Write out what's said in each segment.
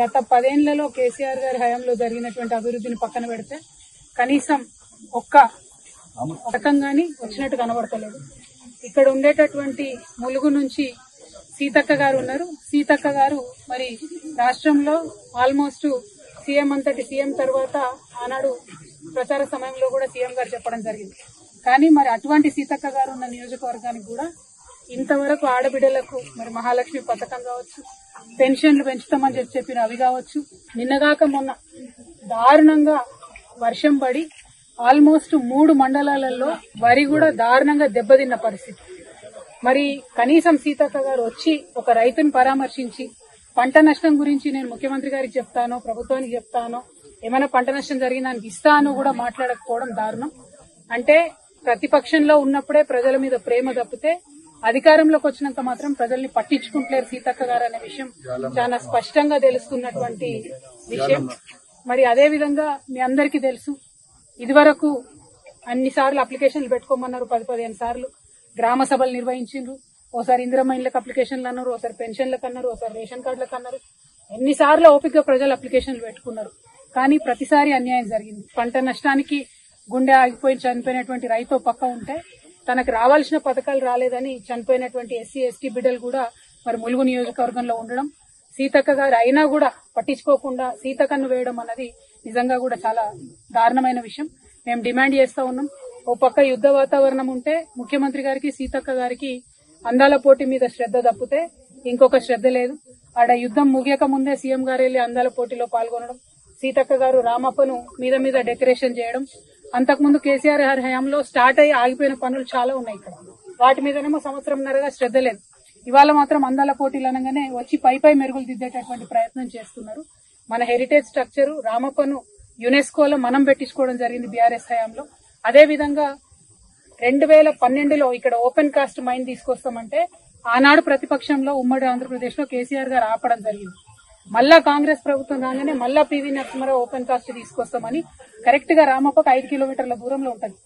గత 10 ఏళ్లలో కేసీఆర్ గారి హయాంలో జరిగినటువంటి అభివృద్ధిని పక్కన పెడితే కనీసం ఒక్క పథకం గానీ వచ్చినట్టు కనబడతలేదు. ఇక్కడ ఉండేటటువంటి ములుగు నుంచి సీతక్క గారు ఉన్నారు. సీతక్క గారు మరి రాష్ట్రంలో ఆల్మోస్ట్ సీఎం అంతటి సీఎం తర్వాత ఆనాడు ప్రచార సమయంలో కూడా సీఎం గారు చెప్పడం జరిగింది. కానీ మరి అటువంటి సీతక్క గారు ఉన్న నియోజకవర్గానికి కూడా ఇంతవరకు ఆడబిడ్డలకు మరి మహాలక్ష్మి పథకం కావచ్చు, పెన్షన్లు పెంచుతామని చెప్పిన అవి కావచ్చు, నిన్నగాక మొన్న దారుణంగా వర్షం పడి ఆల్మోస్ట్ 3 మండలాలలో వరి కూడా దారుణంగా దెబ్బతిన్న పరిస్థితి. మరి కనీసం సీతక్క గారు వచ్చి ఒక రైతుని పరామర్శించి పంట నష్టం గురించి నేను ముఖ్యమంత్రి గారికి చెప్తాను, ప్రభుత్వానికి చెప్తాను, ఏమైనా పంట నష్టం జరిగిందానికి ఇస్తాను కూడా మాట్లాడకపోవడం దారుణం. అంటే ప్రతిపక్షంలో ఉన్నప్పుడే ప్రజల మీద ప్రేమ తప్పితే అధికారంలోకి వచ్చినాక మాత్రం ప్రజల్ని పట్టించుకుంటలేరు సీతక్క గారు అనే విషయం చాలా స్పష్టంగా తెలుస్తున్నటువంటి విషయం. మరి అదే విధంగా మీ అందరికీ తెలుసు, ఇదివరకు అన్నిసార్లు అప్లికేషన్లు పెట్టుకోమన్నారు, 10-15 సార్లు గ్రామ సభలు నిర్వహించారు. ఓసారి ఇందిరమ్మ ఇళ్లకు అప్లికేషన్లు అన్నారు, ఓసారి పెన్షన్లకు అన్నారు, ఓసారి రేషన్ కార్డులకు అన్నారు. ఎన్నిసార్లు ఓపికగా ప్రజలు అప్లికేషన్లు పెట్టుకున్నారు. కానీ ప్రతిసారి అన్యాయం జరిగింది. పంట నష్టానికి గుండె ఆగిపోయి చనిపోయినటువంటి రైతు పక్క ఉంటే తనకు రావాల్సిన పథకాలు రాలేదని చనిపోయినటువంటి ఎస్సీ ఎస్టీ బిడ్డలు కూడా మరి ములుగు నియోజకవర్గంలో ఉండడం, సీతక్క గారు అయినా కూడా పట్టించుకోకుండా సీతక్కను వేయడం అన్నది నిజంగా కూడా చాలా దారుణమైన విషయం. మేము డిమాండ్ చేస్తా ఉన్నాం. ఓ పక్క యుద్ధ వాతావరణం ఉంటే ముఖ్యమంత్రి గారికి సీతక్క గారికి అందాల పోటీ మీద శ్రద్ధ తప్పితే ఇంకొక శ్రద్ధ లేదు. ఆడ యుద్ధం ముగియక ముందే సీఎం గారు వెళ్లి అందాల పోటీలో పాల్గొనడం, సీతక్క గారు రామప్పను మీద మీద డెకరేషన్ చేయడం, అంతకుముందు కేసీఆర్ గారి హయాంలో స్టార్ట్ అయ్యి ఆగిపోయిన పనులు చాలా ఉన్నాయి ఇక్కడ. వాటి మీదనేమో సంవత్సరంన్నరగా శ్రద్ధ లేదు. ఇవాళ మాత్రం అందాల పోటీలు అనగానే వచ్చి పై మెరుగులు దిద్దేటటువంటి ప్రయత్నం చేస్తున్నారు. మన హెరిటేజ్ స్ట్రక్చర్ రామప్పను యునెస్కోలో మనం పెట్టించుకోవడం జరిగింది బీఆర్ఎస్ హయాంలో. అదేవిధంగా 2012లో ఇక్కడ ఓపెన్ కాస్ట్ మైన్ తీసుకొస్తామంటే ఆనాడు ప్రతిపక్షంలో ఉమ్మడి ఆంధ్రప్రదేశ్ లో కేసీఆర్ గారు ఆపడం జరిగింది. మళ్ళా కాంగ్రెస్ ప్రభుత్వం రాగానే మళ్ళా పివి నరసింహారావు ఓపెన్ కాస్ట్ తీసుకొస్తామని కరెక్ట్ గా రామప్పకు 5 కిలోమీటర్ల దూరంలో ఉంటది.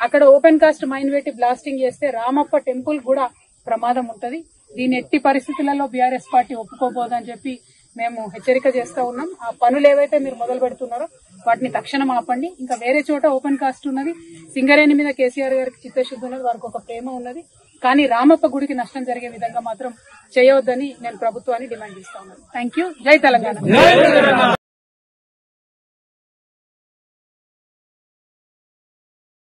అక్కడ ఓపెన్ కాస్ట్ మైన్ పెట్టి బ్లాస్టింగ్ చేస్తే రామప్ప టెంపుల్ కూడా ప్రమాదం ఉంటది. దీని ఎట్టి పరిస్థితులలో బీఆర్ఎస్ పార్టీ ఒప్పుకోబోదని చెప్పి మేము హెచ్చరిక చేస్తా ఉన్నాం. ఆ పనులు ఏవైతే మీరు మొదలు పెడుతున్నారో వాటిని తక్షణం ఆపండి. ఇంకా వేరే చోట ఓపెన్ కాస్ట్ ఉన్నది, సింగరేణి మీద కేసీఆర్ గారికి చిత్తశుద్ధి ఉన్నది, వారికి ఒక ప్రేమ ఉన్నది. కానీ రామప్ప గుడికి నష్టం జరిగే విధంగా మాత్రం చేయవద్దని నేను ప్రభుత్వాన్ని డిమాండ్ చేస్తా ఉన్నాను. Thank you. జై తెలంగాణ.